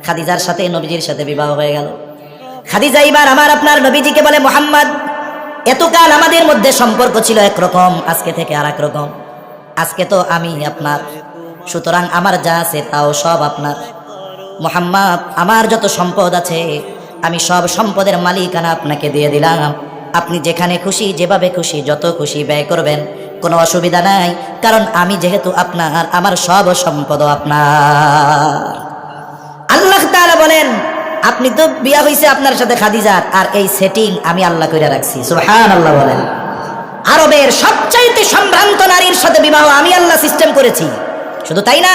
খাদিজার সাথে নবীজির সাথে বিবাহ হয়ে গেল। খাদিজা এবার আমার আপনার নবীজিকে বলে, মুহাম্মদ, এতকাল আমাদের মধ্যে সম্পর্ক ছিল একরকম, আজকে থেকে আর এক রকম। আজকে তো আমি আপনার, সুতরাং আমার যা আছে তাও সব আপনার। মুহাম্মদ, আমার যত সম্পদ আছে আমি সব সম্পদের মালিকানা আপনাকে দিয়ে দিলাম। আপনি যেখানে খুশি, যেভাবে খুশি, যত খুশি ব্যয় করবেন, কোনো অসুবিধা নাই, কারণ আমি যেহেতু আপনার, আমার সব সম্পদ আপনার। আল্লাহ তাআলা বলেন, আপনি তো বিয়া হইছে আপনার সাথে খাদিজার, আর এই সেটিং আমি আল্লাহ কইরা রাখছি। সুবহানাল্লাহ বলেন। আরবের সবচাইতে সম্ভ্রান্ত নারীর সাথে বিবাহ আমি আল্লাহ সিস্টেম করেছি। শুধু তাই না,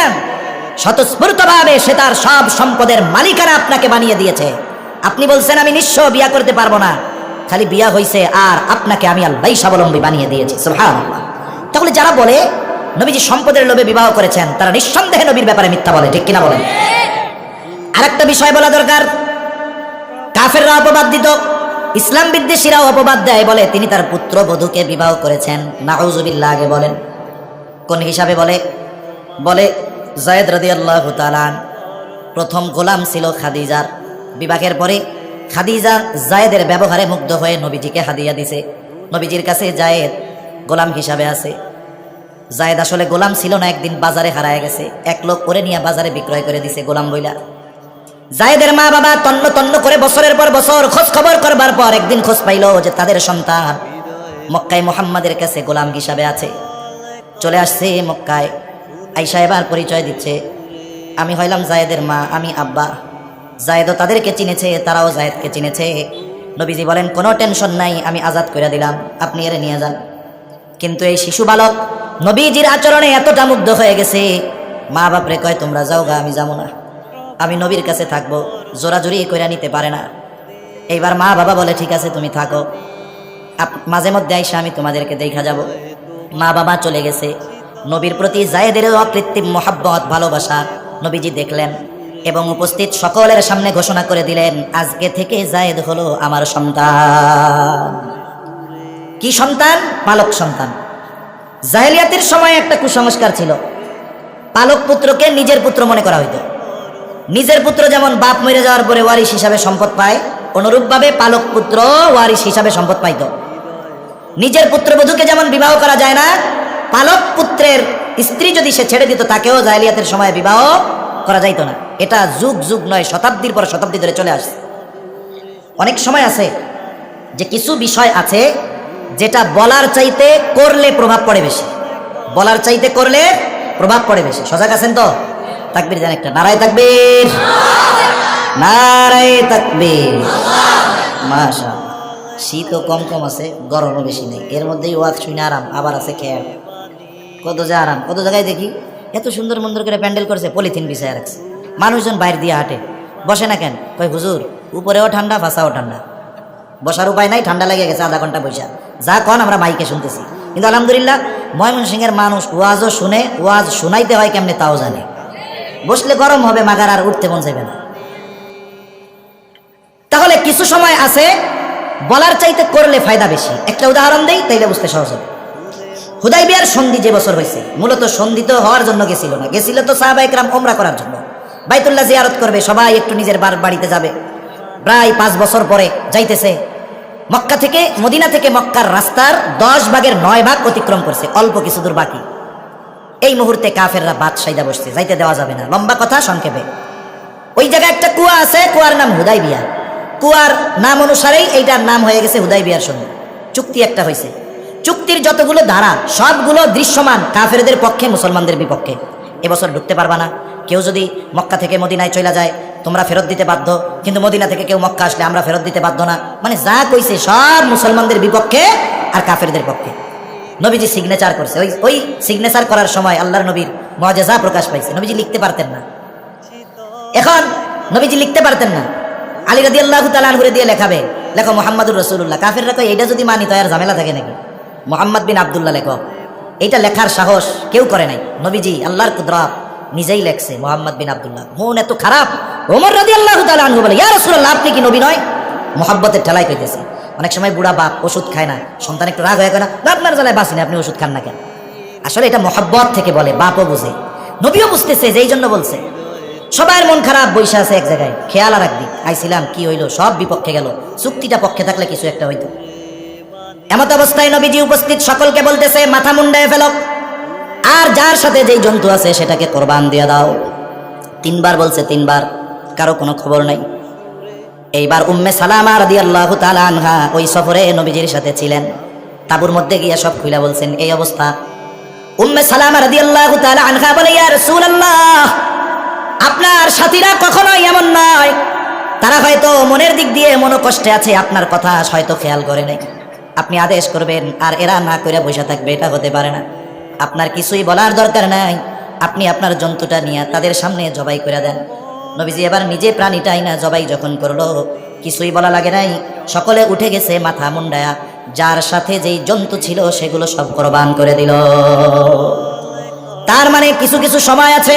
স্বতঃস্ফূর্তভাবে সে তার সব সম্পদের মালিকানা আপনাকে বানিয়ে দিয়েছে। আপনি বলছেন আমি নিঃস্ব, বিয়া করতে পারবো না, খালি বিয়া হইছে আর আপনাকে আমি আল্লাহই স্বাবলম্বী বানিয়ে দিয়েছি। সুবহানাল্লাহ। তাহলে যারা বলে নবীজি সম্পদের লোভে বিবাহ করেছেন, তারা নিঃসন্দেহে নবীর ব্যাপারে মিথ্যা বলে, ঠিক কিনা বলেন? আরেকটা বিষয় বলা দরকার, কাফেররা অপবাদ দিত, ইসলাম বিদ্বেষীরাও অপবাদ দেয়, বলে তিনি তার পুত্রবধূকে বিবাহ করেছেন। নাউজুবিল্লাহ। আগে বলেন কোন হিসাবে বলে? বলে যায়েদ রাদিয়াল্লাহু তাআলা প্রথম গোলাম ছিল খাদিজার। বিবাহের পরে খাদিজা যায়েদের ব্যবহারে মুগ্ধ হয়ে নবীজিকে হাদিয়া দিছে। নবীজির কাছে যায়েদ গোলাম হিসাবে আছে। যায়েদ আসলে গোলাম ছিল না, একদিন বাজারে হারায় গেছে, এক লোক করে নিয়ে বাজারে বিক্রয় করে দিছে গোলাম বইলা। যায়েদের মা বাবা তন্ন তন্ন করে বছরের পর বছর খোঁজ খবর করবার পর একদিন খোঁজ পাইল যে তাদের সন্তান মক্কায় মুহাম্মাদের কাছে গোলাম হিসাবে আছে। চলে আসছে মক্কায়, আইসা এবার পরিচয় দিচ্ছে, আমি হইলাম যায়েদের মা, আমি আব্বা। যায়েদও তাদেরকে চিনেছে, তারাও যায়েদকে চিনেছে। নবীজি বলেন, কোনো টেনশন নাই, আমি আজাদ করে দিলাম, আপনি এর নিয়ে যান। কিন্তু এই শিশু বালক নবীজির আচরণে এতটা মুগ্ধ হয়ে গেছে, মা বাপরে কয়, তোমরা যাও গা, আমি যাবো না, আমি নবীর কাছে থাকবো। জোরাজুরি করে নিতে পারে না। এইবার মা বাবা বলে, ঠিক আছে তুমি থাকো, মাঝে মধ্যে আইসা আমি তোমাদেরকে দেখা যাব। মা বাবা চলে গেছে। নবীর প্রতি যায়েদের অকৃত্রিম মহাব্বত, ভালোবাসা নবীজি দেখলেন এবং উপস্থিত সকলের সামনে ঘোষণা করে দিলেন, আজকে থেকে যায়েদ হলো আমার সন্তান। কি সন্তান? পালক সন্তান। জাহেলিয়াতের সময় একটা কুসংস্কার ছিল, পালক পুত্রকে নিজের পুত্র মনে করা হইত। নিজের পুত্র যেমন বাপ মরে যাওয়ার পরে ওয়ারিশ হিসাবে সম্পদ পায়, অনুরূপভাবে পালক পুত্র ওয়ারিশ হিসাবে সম্পদ পাইত। নিজের পুত্রবধূকে যেমন বিবাহ করা যায় না, পালক পুত্রের স্ত্রী যদি সে ছেড়ে দিত, তাকেও জাহেলিয়াতের সময় বিবাহ করা যাইত না। এটা যুগ যুগ নয়, শতাব্দীর পর শতাব্দী ধরে চলে আসছে। অনেক সময় আছে যে কিছু বিষয় আছে যেটা বলার চাইতে করলে প্রভাব পড়ে বেশি, বলার চাইতে করলে প্রভাব পড়ে বেশি। সজাগ আছেন তো? তাকবীর দেন একটা, নারায়ে তাকবীর, নারায়ে তাকবীর। মাশাআল্লাহ। শীতও কম কম আছে, গরমও বেশি নেই, এর মধ্যেই ওয়াজ শুনে আরাম, আবার আছে খেয়াল। কত যে আরাম, কত জায়গায় দেখি এত সুন্দর মন্দর করে প্যান্ডেল করছে, পলিথিন বিছায় রাখছে, মানুষজন বাইরে দিয়ে হাঁটে, বসে না কেন? কই হুজুর উপরেও ঠান্ডা, ফাঁসাও ঠান্ডা, বসার উপায় নাই, ঠান্ডা লেগে গেছে, আধা ঘন্টা বসা যা কন আমরা মাইকে শুনতেছি। কিন্তু আলহামদুলিল্লাহ ময়মনসিংহের মানুষ ওয়াজও শুনে, ওয়াজ শুনাইতে হয় কেমনে তাও জানে। বসলে গরম হবে, মাগার আর উঠতে মন চাইবে না। তাহলে কিছু সময় আছে বলার চাইতে করলে ফায়দা বেশি। একটা উদাহরণ দেই, তাইলে বুঝতে সহজ হবে। হুদাইবিয়ার সন্ধি যে বছর হয়েছে, মূলত সন্ধি তো হওয়ার জন্য গেছিল না, গেছিল তো সাহাবায়ে কেরাম ওমরা করার জন্য, বাইতুল্লাহ জিয়ারত করবে, সবাই একটু নিজের বাড়িতে যাবে। প্রায় 5 বছর পরে যাইতেছে, মক্কা থেকে, মদিনা থেকে মক্কার রাস্তার 10 ভাগের 9 ভাগ অতিক্রম করছে, অল্প কিছু দূর বাকি। এই মুহূর্তে কাফেররা বাদ সাইদা বসছে, যাইতে দেওয়া যাবে না। লম্বা কথা সংক্ষেপে, ওই জায়গায় একটা কুয়া আছে, কুয়ার নাম হুদাইবিয়া। কুয়ার নাম অনুসারেই এইটার নাম হয়ে গেছে হুদাইবিয়ার সন্ধি। চুক্তি একটা হয়েছে, চুক্তির যতগুলো ধারা সবগুলো দৃশ্যমান কাফেরদের পক্ষে, মুসলমানদের বিপক্ষে। এবছর ঢুকতে পারবা না, কেউ যদি মক্কা থেকে মদিনায় চলে যায় তোমরা ফেরত দিতে বাধ্য, কিন্তু মদিনা থেকে কেউ মক্কা আসলে আমরা ফেরত দিতে বাধ্য না। মানে যা কইছে সব মুসলমানদের বিপক্ষে আর কাফেরদের পক্ষে। নবীজি সিগনেচার করছে। ওই ওই সিগনেচার করার সময় আল্লাহর নবীর মুআজিজা প্রকাশ পাইছে। নবীজি লিখতে পারতেন না। এখন নবীজি লিখতে পারতেন না, আলী রাদিয়াল্লাহু তাআলা আনহু দিয়ে লেখাবে, লেখো মুহাম্মাদুর রাসূলুল্লাহ। কাফিররা কয় এইটা যদি মানি তো আর ঝামেলা থাকে নাকি, মুহাম্মদ বিন আব্দুল্লাহ লেখো। এইটা লেখার সাহস কেউ করে নাই। নবীজি আল্লাহর কুদরত নিজেই লেখছে মুহাম্মদ বিন আব্দুল্লাহ। মন এত খারাপ, ওমর রাদিয়াল্লাহু তাআলা আনহু বলে, ইয়া রাসূলুল্লাহ আপনি কি নবী নয়? মুহাব্বতের ঠেলায় কইতেছে। অনেক সময় বুড়া বাপ ওষুধ খায় না, সন্তান একটু রাগ হয়ে কয় না, আপনার জ্বালায় বাঁচি না, আপনি ওষুধ খান না কেন? আসলে এটা মুহাব্বত থেকে বলে, বাপও বুঝে, নবীও বুঝতেছে যে এই জন্য বলছে। সবার মন খারাপ, বৈশা আছে এক জায়গায়, খেয়াল রাখবি আইছিলাম কি হইলো, সব বিপক্ষে গেল, চুক্তিটা পক্ষে থাকলে কিছু একটা হইতো। এমত অবস্থায় নবীজি উপস্থিত সকলকে বলতেছে, মাথা মুন্ডায় ফেলো, আর যার সাথে যেই জন্তু আছে সেটাকে কোরবান দিয়ে দাও। 3 বার বলছে, 3 বার, কারো কোনো খবর নাই। এইবার উম্মে সালামা রাদিয়াল্লাহু তাআলা আনহা ওই সফরে নবীজির সাথে ছিলেন, তাবুর মধ্যে গিয়ে সব খুইলা বলছেন এই অবস্থা। উম্মে সালামা রাদিয়াল্লাহু তাআলা আনহা বলে, ইয়া রাসূলুল্লাহ আপনার সাথীরা কখনোই এমন নয়, তারা হয়তো মনের দিক দিয়ে মনোকষ্টে আছে, আপনার কথা হয়তো খেয়াল করে নাই। আপনি আদেশ করবেন আর এরা না করে বসে থাকবে, এটা হতে পারে না। আপনার কিছুই বলার দরকার নাই, আপনি আপনার জন্তুটা নিয়ে তাদের সামনে জবাই করে দেন। নবীজি এবার নিজে প্রাণীটাই না জবাই যখন করলো, কিছুই বলা লাগে নাই, সকলে উঠে গেছে মাথা মুন্ডায়া, যার সাথে যেই জন্তু ছিল সেগুলো সব কোরবান করে দিল। তার মানে কিছু কিছু সময় আছে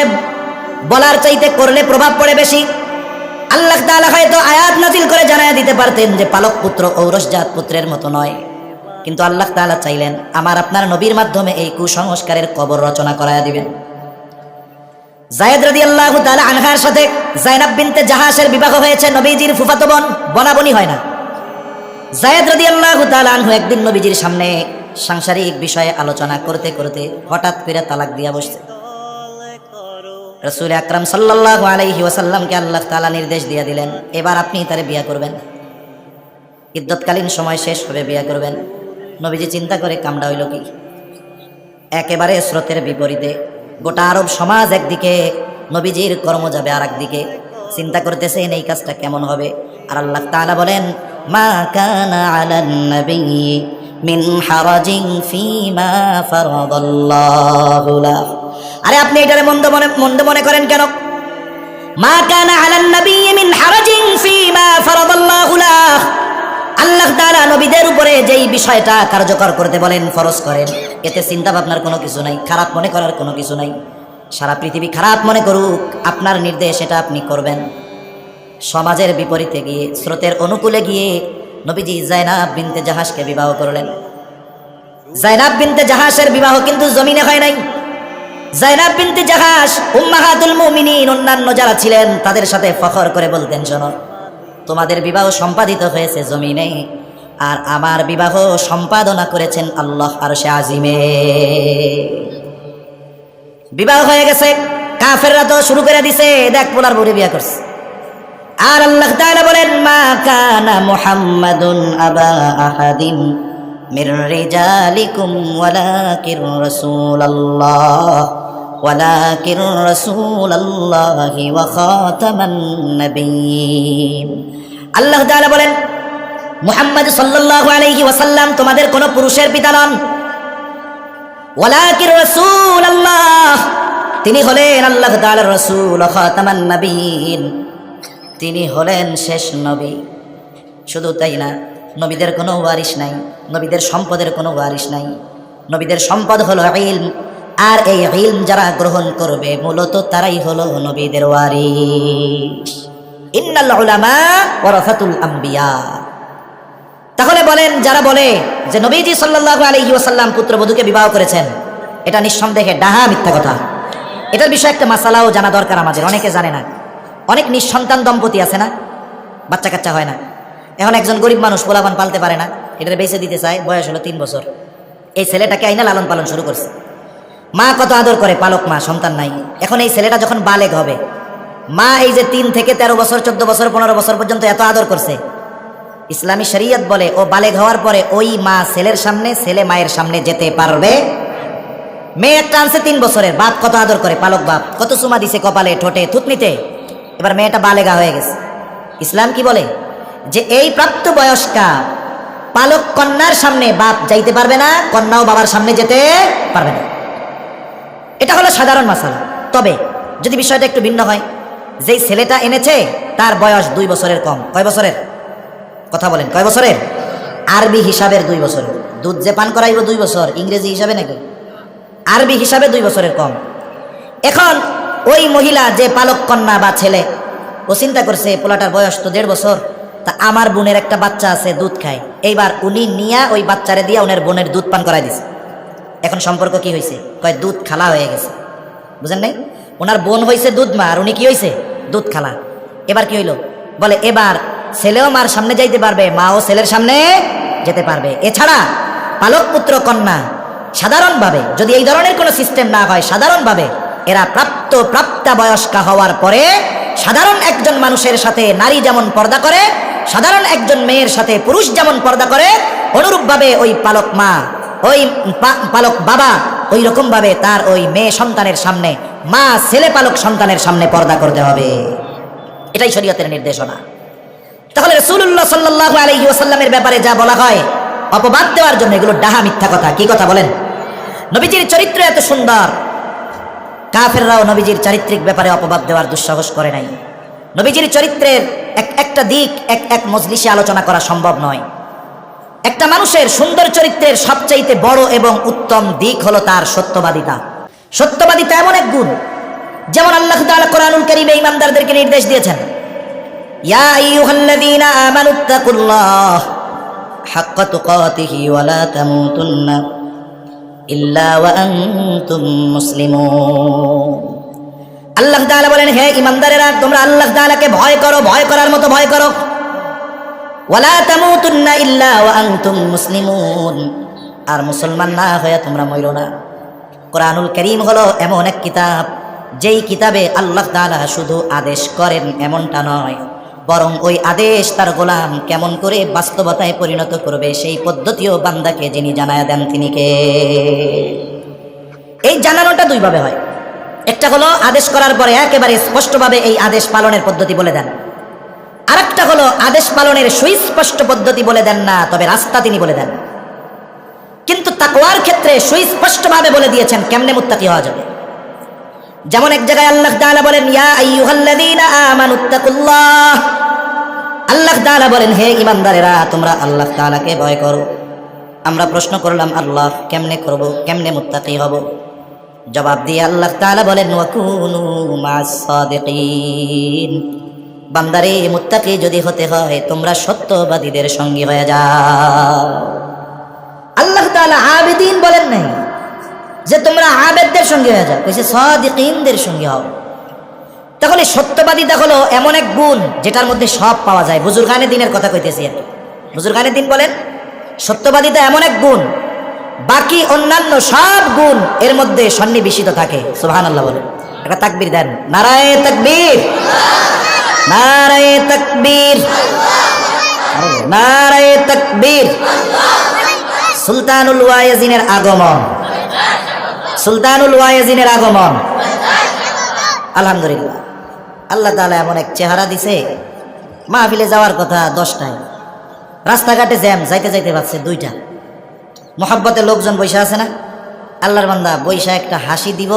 বলার চাইতে করলে প্রভাব পড়ে বেশি। আল্লাহ তাআলা হয়তো আয়াত নাজিল করে জানায়া দিতে পারতেন যে পালক পুত্র ঔরসজাত পুত্রের মতো নয়, কিন্তু আল্লাহ তাআলা চাইলেন আমার আপনার নবীর মাধ্যমে এই কুসংস্কারের কবর রচনা করায়া দিবেন। যায়েদ রাদিয়াল্লাহু তাআলা আনহার সাথে যায়নাব বিনতে জাহাশের বিবাহ হয়েছে, নবীজির ফুফাতো বোন, বনাবনি হয় না। যায়েদ রাদিয়াল্লাহু তাআলা আনহু একদিন নবীজির সামনে সাংসারিক বিষয়ে আলোচনা করতে করতে হঠাৎ করে তালাক দিয়া বসছে। রাসূল আকরাম সাল্লাল্লাহু আলাইহি ওয়াসাল্লামকে আল্লাহ তাআলা নির্দেশ দিয়ে দিলেন, এবার আপনি তারে বিয়ে করবেন, ইদ্যতকালীন সময় শেষ হবে বিয়ে করবেন। নবীজি চিন্তা করে কামড়া হইল কি, একেবারে স্রোতের বিপরীতে। গোটা আরব সমাজ একদিকে, নবীজির কর্ম যাবে আর একদিকে। চিন্তা করতেছেন এই কাজটা কেমন হবে। আর আল্লাহ তাআলা বলেন, মা কানা আলান নবী মিন হারাজিন ফীমা ফারাদাল্লাহু লাহু। আরে আপনি এটারে মন্দ মনে করেন কেন? মা কানা আলান নবী মিন হারাজিন ফীমা ফারাদাল্লাহু লাহু। আল্লাহ তাআলা নবীদের উপরে যেই বিষয়টা কার্যকর করতে বলেন, ফরজ করেন, এতে চিন্তা ভাবনার কোনো কিছু নাই, খারাপ মনে করার কোনো কিছু নাই। সারা পৃথিবী খারাপ মনে করুক, আপনার নির্দেশ এটা আপনি করবেন। সমাজের বিপরীতে গিয়ে, স্রোতের অনুকূলে গিয়ে নবীজি যায়নাব বিনতে জাহাশকে বিবাহ করলেন। যায়নাব বিনতে জাহাশের বিবাহ কিন্তু জমিনে হয় নাই। যায়নাব বিনতে জাহাশ উম্মাহাতুল মুমিনিন, অন্যান্য যারা ছিলেন তাদের সাথে ফখর করে বলতেন, শোনো তোমাদের বিবাহ সম্পাদিত হয়েছে জমিনে, আর আমার বিবাহ সম্পাদনা করেছেন আল্লাহ আরশে আজিমে। বিবাহ হয়ে গেছে, কাফেররা তো শুরু করে দিছে, দেখ পোলার বউরে বিয়ে করছে। আর আল্লাহ তাআলা বলেন, মা কানা মুহাম্মাদুন আবা আহাদিন মির রিজালিকুম ওয়ালাকির রাসূলুল্লাহ ওয়ালাকির রাসূলুল্লাহি ওয়া খাতামান নাবিয়্যিন। আল্লাহ তাআলা বলেন, মুহাম্মদ সাল্লাল্লাহু আলাইহি ওয়াসাল্লাম তোমাদের কোন পুরুষের পিতা নন, ওয়ালাকির রাসূলুল্লাহ তিনি হলেন আল্লাহ তাআলার রাসূল, খাতামান নাবিয়্যিন তিনি হলেন শেষ নবী। শুধু তাই না, নবীদের কোনো ওয়ারিশ নাই, নবীদের সম্পদের কোনো ওয়ারিশ নাই। নবীদের সম্পদ হলো ইলম, আর এই ইলম যারা গ্রহণ করবে মূলত তারাই হলো নবীদের ওয়ারিশ। ইন্নাল উলামা ওয়ারাসাতুল আম্বিয়া। তাহলে বলেন, যারা বলে যে নবীজি সাল্লাল্লাহু আলাইহি ওয়াসাল্লাম পুত্রবধূকে বিবাহ করেছেন, এটা নিঃসন্দেহে ডাহা মিথ্যা কথা। এটার বিষয়ে একটা মাসালাও জানা দরকার আমাদের, অনেকে জানে না। অনেক নিঃসন্তান দম্পতি আছে না, বাচ্চা কাচ্চা হয় না। এখন একজন গরিব মানুষ পোলাপান পালতে পারে না, এটারে বেঁচে দিতে চায়, বয়স হলো 3 বছর। এই ছেলেটাকে আইনা লালন পালন শুরু করছে, মা কত আদর করে, পালক মা, সন্তান নাই। এখন এই ছেলেটা যখন বালেগ হবে, মা এই যে 3 থেকে 13 বছর 14 বছর 15 বছর পর্যন্ত এত আদর করছে, ইসলামী শরীয়ত বলে ও বালেগ হওয়ার পরে ওই মা ছেলের সামনে, ছেলে মায়ের সামনে যেতে পারবে। মেয়ে একটা আনছে 3 বছরের, বাপ কত আদর করে, পালক বাপ কত চুমা দিছে কপালে, ঠোঁটে, থুতনিতে। এবার মেয়েটা বালেগা হয়ে গেছে, ইসলাম কি বলে যে এই প্রাপ্তবয়স্কা পালক কন্যার সামনে বাপ যাইতে পারবে না, কন্যাও বাবার সামনে যেতে পারবে না। এটা হলো সাধারণ মাসালা। তবে যদি বিষয়টা একটু ভিন্ন হয়, যেই ছেলেটা এনেছে তার বয়স 2 বছরের কম। কয় বছরের কথা বলেন? কয় বছরের? আরবি হিসাবের 2 বছরের। দুধ যে পান করাইব 2 বছর, ইংরেজি হিসাবে নাকি? আরবি হিসাবে 2 বছরের কম। এখন ওই মহিলা যে পালক কন্যা বা ছেলে, ও চিন্তা করছে পোলাটার বয়স তো 1.5 বছর, তা আমার বোনের একটা বাচ্চা আছে দুধ খায়, এইবার উনি নিয়া ওই বাচ্চারে দিয়া ওনার বোনের দুধ পান করাই দিছে। এখন সম্পর্ক কি হয়েছে? কয় দুধ খালা হয়ে গেছে। বুঝেন নাই? ওনার বোন হয়েছে দুধ মা, আর উনি কি হয়েছে? দুধ খালা। এবার কি হইল? বলে এবার ছেলেও মার সামনে যাইতে পারবে, মাও ছেলের সামনে যেতে পারবে। এছাড়া পালক পুত্র কন্যা সাধারণভাবে যদি এই ধরনের কোনো সিস্টেম না হয়, সাধারণভাবে এরা প্রাপ্তা বয়স্কা হওয়ার পরে সাধারণ একজন মানুষের সাথে নারী যেমন পর্দা করে, সাধারণ একজন মেয়ের সাথে পুরুষ যেমন পর্দা করে, অনুরূপভাবে ওই পালক মা, ওই পালক বাবা ওই রকম ভাবে তার ওই মেয়ে সন্তানের সামনে, মা ছেলে পালক সন্তানের সামনে পর্দা করতে হবে। এটাই শরীয়তের নির্দেশনা। তাহলে রাসূলুল্লাহ সাল্লাল্লাহু আলাইহি ওয়াসাল্লামের ব্যাপারে যা বলা হয় অপবাদ দেওয়ার জন্য, এগুলো ডাহা মিথ্যা কথা। কি কথা বলেন? নবীজির চরিত্র এত সুন্দর, কাফেররাও নবীজির চারিত্রিক ব্যাপারে অপবাদ দেওয়ার দুঃসাহস করে নাই। নবীজির চরিত্রের একটা দিক এক মজলিসে আলোচনা করা সম্ভব নয়। একটা মানুষের সুন্দর চরিত্রের সবচাইতে বড় এবং উত্তম দিক হলো তার সত্যবাদিতা। সত্যবাদিতা এমন এক গুণ, যেমন আল্লাহ তাআলা কোরআনুল কারীমে ঈমানদারদেরকে নির্দেশ দিয়েছেন, ইয়া আইয়ুহাল্লাযীনা আমানুত্তাকুল্লাহ হাক্কা তুকাতিহি ওয়া লা তামুতুন্না ইল্লা ওয়া আনতুম মুসলিমুন। আল্লাহ তাআলা বলেন, হে ঈমানদারেরা, তোমরা আল্লাহ তাআলাকে ভয় করো, ভয় করার মতো ভয় করো। ওয়ালা তামুতুন্না ইল্লা ওয়া আনতুম মুসলিমুন, আর মুসলমান না হয়ে তোমরা মরো না। কোরআনুল কারীম হলো এমন এক কিতাব, যেই কিতাবে আল্লাহ তাআলা শুধু আদেশ করেন এমনটা নয়, বরং ওই আদেশ তার গোলাম কেমন করে বাস্তবতায় পরিণত করবে সেই পদ্ধতিও বান্দাকে যিনি জানায়া দেন তিনি কে। এই জানানোটা 2 ভাবে হয়। একটা হলো আদেশ করার পরে একেবারে স্পষ্টভাবে এই আদেশ পালনের পদ্ধতি বলে দেন, আরেকটা হলো আদেশ পালনের সুস্পষ্ট পদ্ধতি বলে দেন না, তবে রাস্তা তিনি বলে দেন। কিন্তু তাকওয়ার ক্ষেত্রে সুস্পষ্টভাবে বলে দিয়েছেন কেমনে মুত্তাকি হওয়া যাবে। যেমন এক জায়গায় আল্লাহ তাআলা বলেন, ইয়া আইয়ুহাল্লাযীনা আমানুত্তাকুল্লাহ, আল্লাহ তাআলা বলেন, হে ঈমানদারেরা, তোমরা আল্লাহ তাআলাকে ভয় করো। আমরা প্রশ্ন করলাম, আল্লাহ কেমনে করব, কেমনে মুত্তাকি হব? জবাব দিয়ে আল্লাহ তাআলা বলেন, ওয়াকুনু মা'আস সাদিকিন, বান্দারে মুত্তাকি যদি হতে হয় তোমরা সত্যবাদীদের সঙ্গী হয়ে যাও। আল্লাহ তাআলা আবিদিন বলেন নাই যে তোমরা আবেদদের সঙ্গে হয়ে যাও, কইছে সাদিকিনদের সঙ্গে হও। তাহলে সত্যবাদিতা হলো এমন এক গুণ যেটার মধ্যে সব পাওয়া যায়। বুজুর্গানে দিনের কথা কইতেছি আর কি। বুজুর্গানে দিন বলেন, সত্যবাদিতা এমন এক গুণ, বাকি অন্যান্য সব গুণ এর মধ্যে সন্নিবেশিত থাকে। সুবহানাল্লাহ বলেন, একটা তাকবীর দেন, নারায়ে তাকবীর, নারায়ে তাকবীর, নারায়ে তাকবীর। সুলতানুল ওয়াইজিনের আগমন, সুলতানুল ওয়াইজিনের আগমন। আলহামদুলিল্লাহ, আল্লাহ তাআলা এমন এক চেহারা দিছে, মাহফিলে যাওয়ার কথা 10টায়, রাস্তাঘাটে জ্যাম, যাইতে যাইতে পাচ্ছে 2টা। মোহাব্বতের লোকজন বৈশা আছে না, আল্লাহর বান্দা বৈশা একটা হাসি দিব,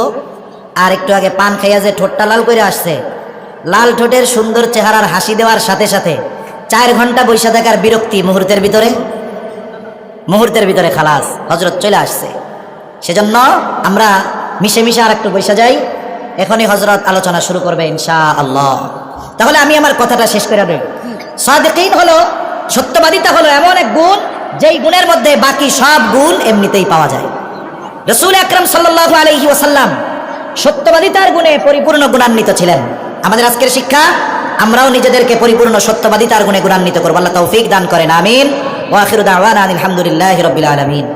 আর একটু আগে পান খাইয়া যে ঠোঁটটা লাল করে আসছে, লাল ঠোঁটের সুন্দর চেহারার হাসি দেওয়ার সাথে সাথে 4 ঘন্টা বৈশা থাকার বিরক্তি মুহূর্তের ভিতরে খালাস, হযরত চলে আসছে। সেজন্য আমরা মিশে মিশে আর একটু বৈশা যাই। এখনই হযরত আলোচনা শুরু করবে ইনশাআল্লাহ। তাহলে আমি আমার কথাটা শেষ করে দেই। সাদিকিন হলো, সত্যবাদিতা হলো এমন এক গুণ, যেই গুণের মধ্যে বাকি সব গুণ এমনিতেই পাওয়া যায়। রাসূল আকরাম সাল্লাল্লাহু আলাইহি ওয়াসাল্লাম সত্যবাদিতার গুণে পরিপূর্ণ গুণান্বিত ছিলেন। আমাদের আজকের শিক্ষা, আমরাও নিজেদেরকে পরিপূর্ণ সত্যবাদিতার গুণে গুণান্বিত করব। আল্লাহ তৌফিক দান করেন, আমিন। ওয়া আখিরু দাওয়ানা আলহামদুলিল্লাহি রাব্বিল আলামিন।